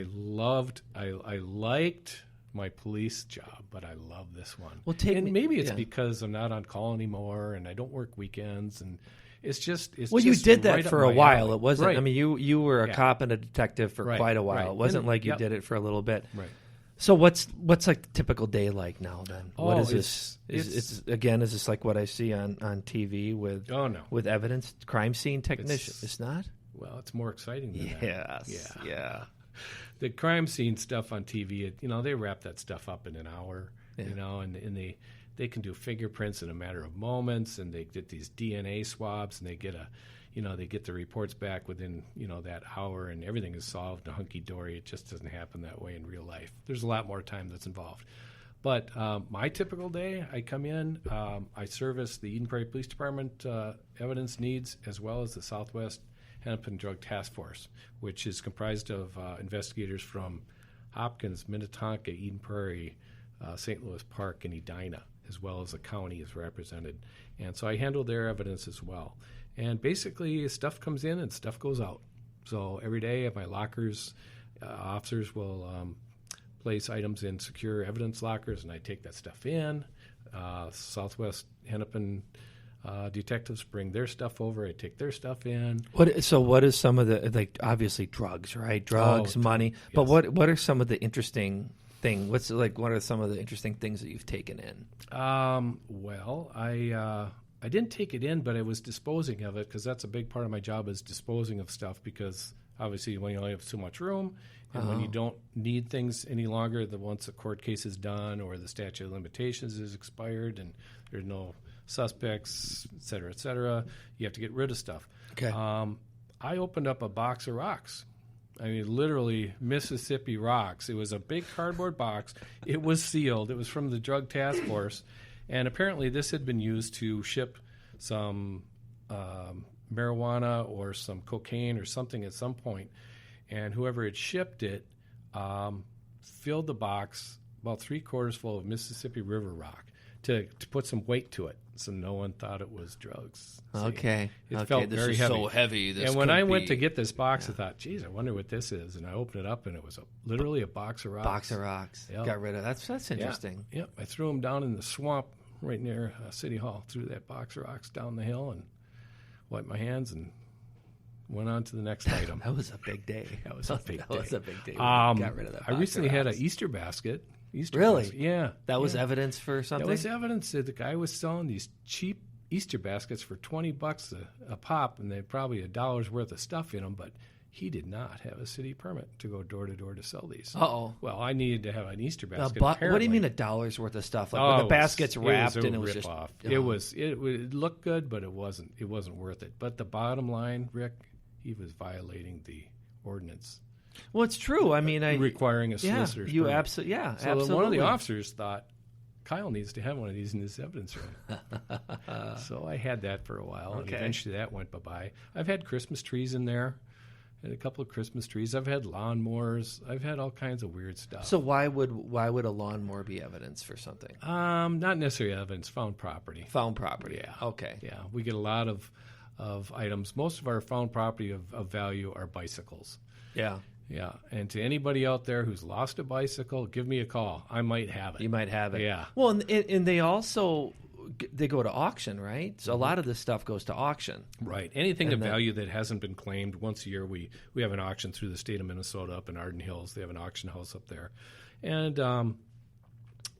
And I liked my police job, but I love this one. Well, maybe it's because I'm not on call anymore and I don't work weekends, and it's just you did that right for a while. alley. It wasn't. Right. I mean, you were a cop and a detective for quite a while. Right. It wasn't like you did it for a little bit. Right. So what's like the typical day like now then? Oh, what is this? Is this like what I see on TV with with evidence, crime scene technician? It's not? Well, it's more exciting than that. Yes. Yeah. The crime scene stuff on TV, they wrap that stuff up in an hour, and they can do fingerprints in a matter of moments, and they get these DNA swabs, and they get they get the reports back within, that hour, and everything is solved in a hunky-dory. It just doesn't happen that way in real life. There's a lot more time that's involved. But my typical day, I come in, I service the Eden Prairie Police Department evidence needs, as well as the Southwest Hennepin Drug Task Force, which is comprised of investigators from Hopkins, Minnetonka, Eden Prairie, St. Louis Park, and Edina, as well as the county is represented. And so I handle their evidence as well. And basically, stuff comes in and stuff goes out. So every day at my lockers, officers will place items in secure evidence lockers, and I take that stuff in. Southwest Hennepin detectives bring their stuff over. I take their stuff in. What is some of the, obviously drugs, right? Drugs, money. Yes. But what are some of the interesting things? What are some of the interesting things that you've taken in? Well, I didn't take it in, but I was disposing of it, because that's a big part of my job, is disposing of stuff, because obviously when you only have so much room and when you don't need things any longer, once a court case is done or the statute of limitations is expired and there's no suspects, et cetera, you have to get rid of stuff. Okay. I opened up a box of rocks. I mean, literally Mississippi rocks. It was a big cardboard box. It was sealed. It was from the Drug Task Force. And apparently this had been used to ship some marijuana or some cocaine or something at some point. And whoever had shipped it filled the box about 3/4 full of Mississippi River rock to put some weight to it, so no one thought it was drugs. See, okay. It felt this very is heavy. So heavy. And when I went to get this box, I thought, geez, I wonder what this is. And I opened it up, and it was literally a box of rocks. Box of rocks. Yep. Got rid of that. That's interesting. Yep. I threw them down in the swamp right near City Hall, threw that box of rocks down the hill, and wiped my hands and went on to the next item. That was a big day. That was a big day. Got rid of that. I recently had an Easter basket. Really? Basket. Yeah. That was evidence for something? That was evidence that the guy was selling these cheap Easter baskets for $20 a pop, and they had probably $1 worth of stuff in them, but he did not have a city permit to go door to door to sell these. Uh-oh. Well, I needed to have an Easter basket. What do you mean $1 worth of stuff? Like the basket's wrapped and it was just off. It looked good, but it wasn't worth it. But the bottom line, Rick, he was violating the ordinance. Well, it's true. I mean, requiring a solicitor's permit. Absolutely. So absolutely. One of the officers thought, Kyle needs to have one of these in his evidence room. So I had that for a while, and eventually that went bye-bye. I've had Christmas trees in there, and a couple of Christmas trees. I've had lawnmowers. I've had all kinds of weird stuff. So why would a lawnmower be evidence for something? Not necessarily evidence. Found property. Found property. Yeah. Okay. Yeah. We get a lot of items. Most of our found property of value are bicycles. Yeah. Yeah, and to anybody out there who's lost a bicycle, give me a call. I might have it. You might have it. Yeah. Well, and they also go to auction, right? So a lot of this stuff goes to auction. Right. Anything of value that hasn't been claimed, once a year we have an auction through the state of Minnesota up in Arden Hills. They have an auction house up there. And,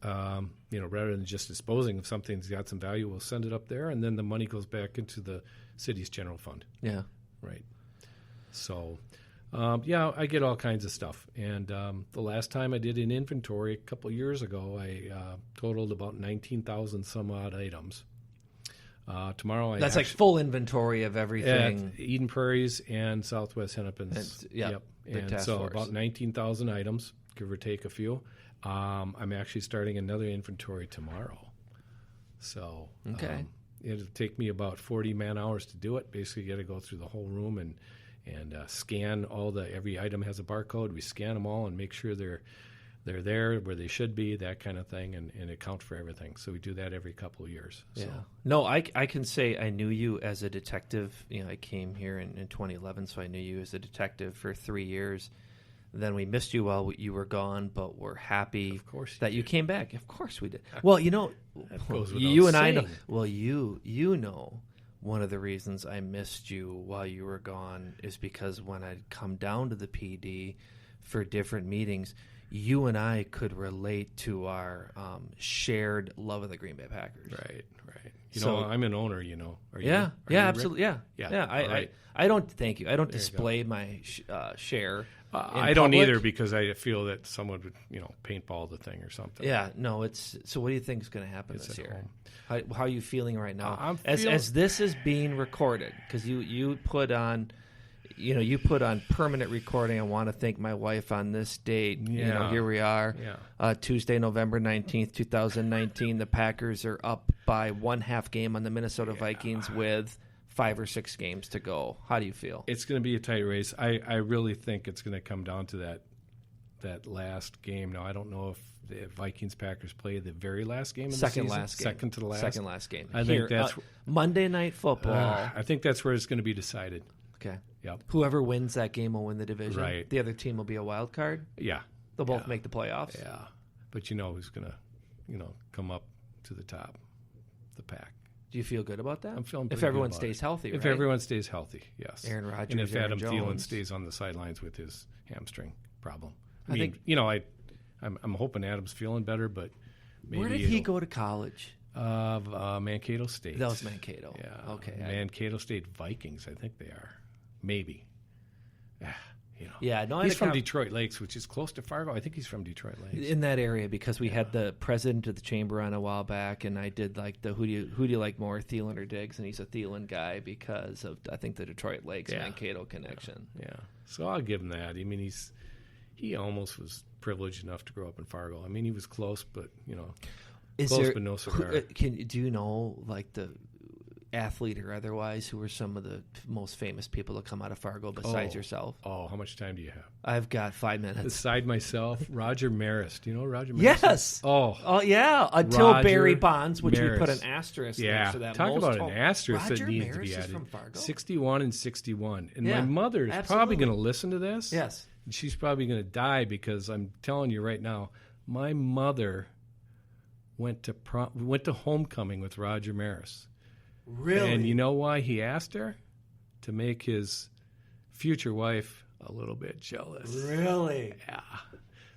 rather than just disposing of something that's got some value, we'll send it up there, and then the money goes back into the city's general fund. Yeah. Right. So... Yeah, I get all kinds of stuff. And the last time I did an inventory a couple of years ago, I totaled about 19,000 some odd items. Tomorrow, That's like full inventory of everything. At Eden Prairies and Southwest Hennepin's. Yep. And so about 19,000 items, give or take a few. I'm actually starting another inventory tomorrow. So okay. It'll take me about 40 man-hours to do it. Basically, you got to go through the whole room and scan every item has a barcode. We scan them all and make sure they're there where they should be, that kind of thing, and account for everything. So we do that every couple of years. Yeah. So. No, I can say I knew you as a detective. I came here in 2011, so I knew you as a detective for 3 years. Then we missed you while you were gone, but we're happy that you came back. Of course we did. Well, that goes without you and saying. I know. Well, you know. One of the reasons I missed you while you were gone is because when I'd come down to the PD for different meetings, you and I could relate to our shared love of the Green Bay Packers. Right. I'm an owner, Are you? Absolutely. Rick? Yeah. I don't, thank you. I don't display my share. I don't either because I feel that someone would, paintball the thing or something. Yeah, no, so what do you think is going to happen this year? How are you feeling right now? As this is being recorded, because you put on, you put on permanent recording. I want to thank my wife on this date. Yeah. Here we are, Tuesday, November 19th, 2019. The Packers are up by 1.5 game on the Minnesota Vikings with 5 or 6 games to go. How do you feel? It's going to be a tight race. I really think it's going to come down to that last game. Now, I don't know if the Vikings-Packers play the very last game of the season. Second to the last. Second last game. I think that's Monday Night Football. I think that's where it's going to be decided. Okay. Yep. Whoever wins that game will win the division. Right. The other team will be a wild card. Yeah. They'll both make the playoffs. Yeah. But who's going to, come up to the top, the pack. Do you feel good about that? I'm feeling pretty if everyone good about stays it. healthy, If right? everyone stays healthy, yes. Aaron Rodgers, and if Aaron Adam Jones. Thielen stays on the sidelines with his hamstring problem. I think I'm hoping Adam's feeling better, but maybe where did he go to college? Mankato State. That was Mankato. Yeah. Okay. Mankato State Vikings, I think they are. Maybe. Yeah, no, he's from Detroit Lakes, which is close to Fargo. I think he's from Detroit Lakes. In that area, because we had the president of the chamber on a while back, and I did like the who do you like more, Thielen or Diggs? And he's a Thielen guy because of, I think, the Detroit Lakes Mankato connection. Yeah. So I'll give him that. I mean, he almost was privileged enough to grow up in Fargo. I mean, he was close, but but no cigar. Do you know like the athlete or otherwise who are some of the most famous people to come out of Fargo besides yourself? Oh, how much time do you have? I've got 5 minutes. Beside myself, Roger Maris. Do you know Roger Maris? Yes. Oh, yeah. Until Roger Barry Bonds, which Maris. we put an asterisk next to that. Talk about an asterisk Roger that needs Maris to be is added. from Fargo? 61 and 61. And my mother is probably going to listen to this. Yes. And she's probably going to die because I'm telling you right now, my mother went to homecoming with Roger Maris. Really? And you know why he asked her? To make his future wife a little bit jealous. Really? Yeah.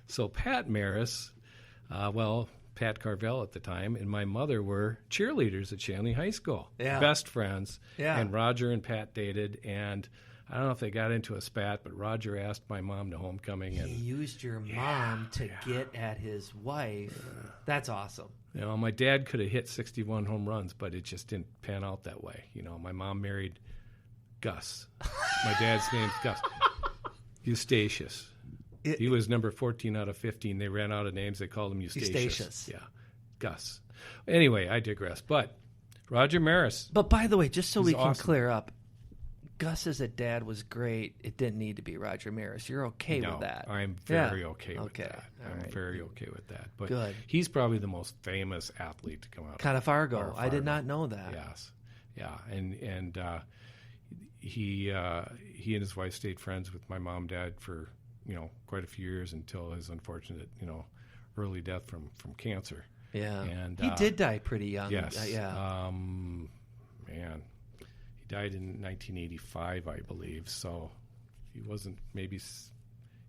So Pat Maris, Pat Carvel at the time, and my mother were cheerleaders at Shanley High School. Yeah. Best friends. Yeah. And Roger and Pat dated, and I don't know if they got into a spat, but Roger asked my mom to homecoming. And he used your mom to get at his wife. That's awesome. My dad could have hit 61 home runs, but it just didn't pan out that way. My mom married Gus. My dad's name's Gus. Eustachius. He was number 14 out of 15. They ran out of names. They called him Eustachius. Yeah, Gus. Anyway, I digress. But Roger Maris. But by the way, just so we can awesome. clear up, Gus as a dad was great. It didn't need to be Roger Maris. You're okay with that? I'm very okay with that. All right. Very okay with that. But good. He's probably the most famous athlete to come out of Fargo. I did not know that. Yes. Yeah. And he and his wife stayed friends with my mom and dad for, quite a few years until his unfortunate, early death from cancer. Yeah. And he did die pretty young. Yes. Yeah. Man. He died in 1985, I believe. So he wasn't maybe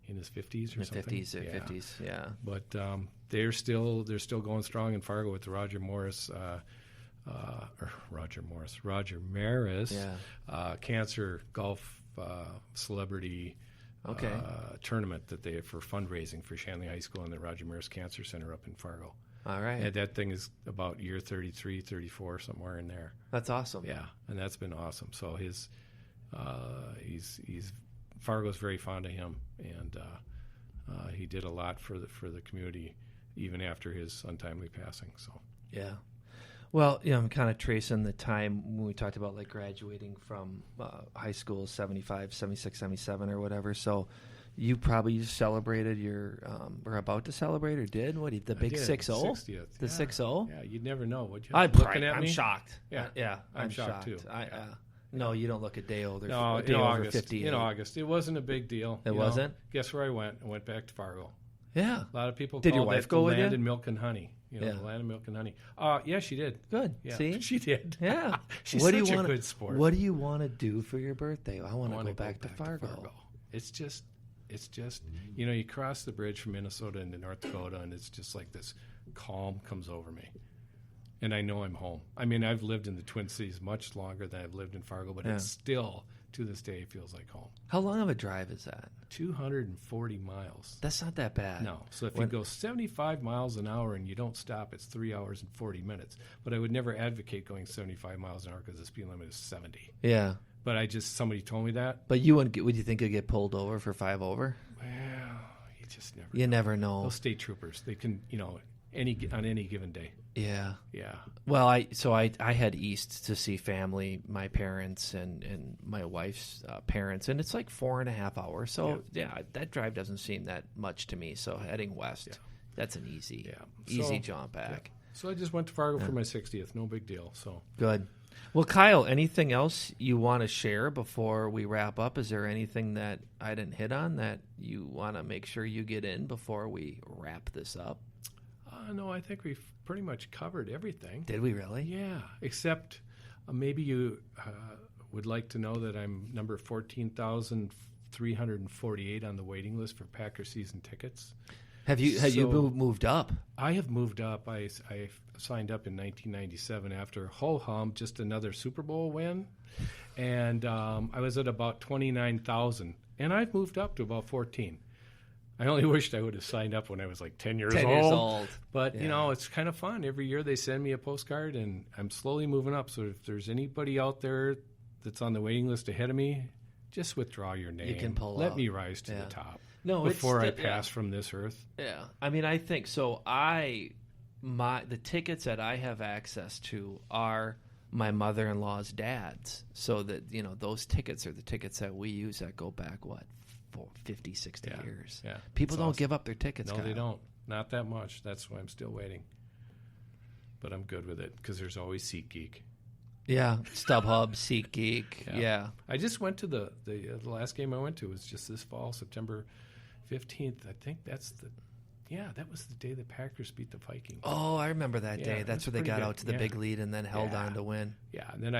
in his 50s or something. 50s, yeah. But they're still going strong in Fargo with the Roger Maris, cancer golf celebrity Okay. tournament that they have for fundraising for Shanley High School and the Roger Maris Cancer Center up in Fargo. All right. And that thing is about year 33, 34, somewhere in there. That's awesome. Yeah, and that's been awesome. So Fargo's very fond of him, and he did a lot for the community even after his untimely passing. So yeah. Well, I'm kind of tracing the time when we talked about like graduating from high school, 75, 76, 77 or whatever. So you probably celebrated or about to celebrate or did? What, the big 6-0? 60th. The 6-0? Yeah, you'd never know, would you? I'm shocked. Yeah, I'm shocked too. No, you don't look a day older. No, in August. In August. It wasn't a big deal. It wasn't? Guess where I went? I went back to Fargo. Yeah. A lot of people did called your wife that go the with land you? and milk and honey. The land of milk and honey. Yeah, she did. Good. Yeah, See? she did. Yeah. She's such a good sport. What do you want to do for your birthday? I want to go back to Fargo. It's just, you cross the bridge from Minnesota into North Dakota, and it's just like this calm comes over me. And I know I'm home. I mean, I've lived in the Twin Cities much longer than I've lived in Fargo, but it still, to this day, feels like home. How long of a drive is that? 240 miles. That's not that bad. No. So if you go 75 miles an hour and you don't stop, it's 3 hours and 40 minutes. But I would never advocate going 75 miles an hour because the speed limit is 70. Yeah. But somebody told me that. But would you think you'd get pulled over for 5 over? Well, you just never know. You never know. Those state troopers, they can, on any given day. Yeah. Yeah. Well, I had east to see family, my parents and my wife's parents, and it's like 4.5 hours. So yeah, that drive doesn't seem that much to me. So heading west, that's an easy jaunt back. Yeah. So I just went to Fargo for my 60th. No big deal. So good. Well, Kyle, anything else you want to share before we wrap up? Is there anything that I didn't hit on that you want to make sure you get in before we wrap this up? No, I think we've pretty much covered everything. Did we really? Yeah, except maybe you would like to know that I'm number 14,348 on the waiting list for Packer season tickets. Have you moved up? I have moved up. I signed up in 1997 after ho-hum, just another Super Bowl win, and I was at about 29,000, and I've moved up to about 14. I only wished I would have signed up when I was like 10 years old. But, it's kind of fun. Every year they send me a postcard, and I'm slowly moving up. So if there's anybody out there that's on the waiting list ahead of me, just withdraw your name. You can pull Let out. me rise to the top before I pass from this earth. Yeah. I mean, I think so. The tickets that I have access to are my mother-in-law's dad's. So that, those tickets are the tickets that we use that go back, 50, 60 years. Yeah. People don't give up their tickets. No, Kyle. they don't. Not that much. That's why I'm still waiting. But I'm good with it because there's always SeatGeek. Yeah, StubHub, SeatGeek. Yeah. I just went to the last game I went to was just this fall, September 15th. I think that was the day the Packers beat the Vikings. Oh, I remember that day. That's where they got out to the big lead and then held on to win. Yeah, and then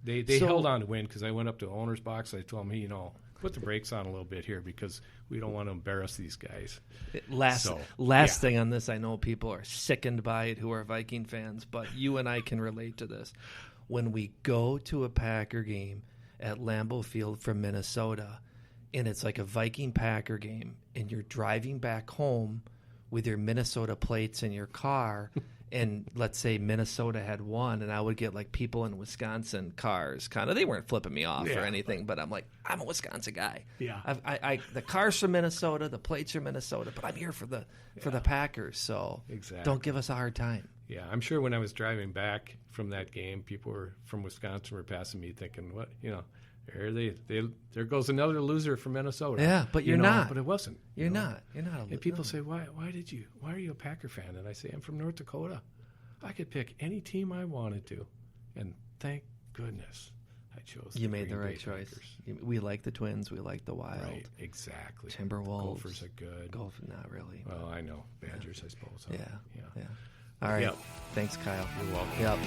they held on to win because I went up to the owner's box. I told him, put the brakes on a little bit here because we don't want to embarrass these guys. Last thing on this, I know people are sickened by it who are Viking fans, but you and I can relate to this. When we go to a Packer game at Lambeau Field from Minnesota, and it's like a Viking-Packer game, and you're driving back home with your Minnesota plates in your car, and let's say Minnesota had won, and I would get like people in Wisconsin cars, kind of, they weren't flipping me off or anything, but I'm like, I'm a Wisconsin guy. Yeah, the car's from Minnesota, the plates are Minnesota, but I'm here for the Packers, so don't give us a hard time. Yeah, I'm sure when I was driving back from that game, people from Wisconsin were passing me, thinking, what, there goes another loser from Minnesota. Yeah, but you're not. But it wasn't. You're not. You're not a loser. And people say, why are you a Packer fan? And I say, I'm from North Dakota. I could pick any team I wanted to. And thank goodness I chose You made the right choice. We like the Twins. We like the Wild. Right, exactly. Timberwolves. Gophers are good. Not really. Well, I know. Badgers, I suppose. Yeah. All right. Thanks, Kyle. You're welcome. Yep.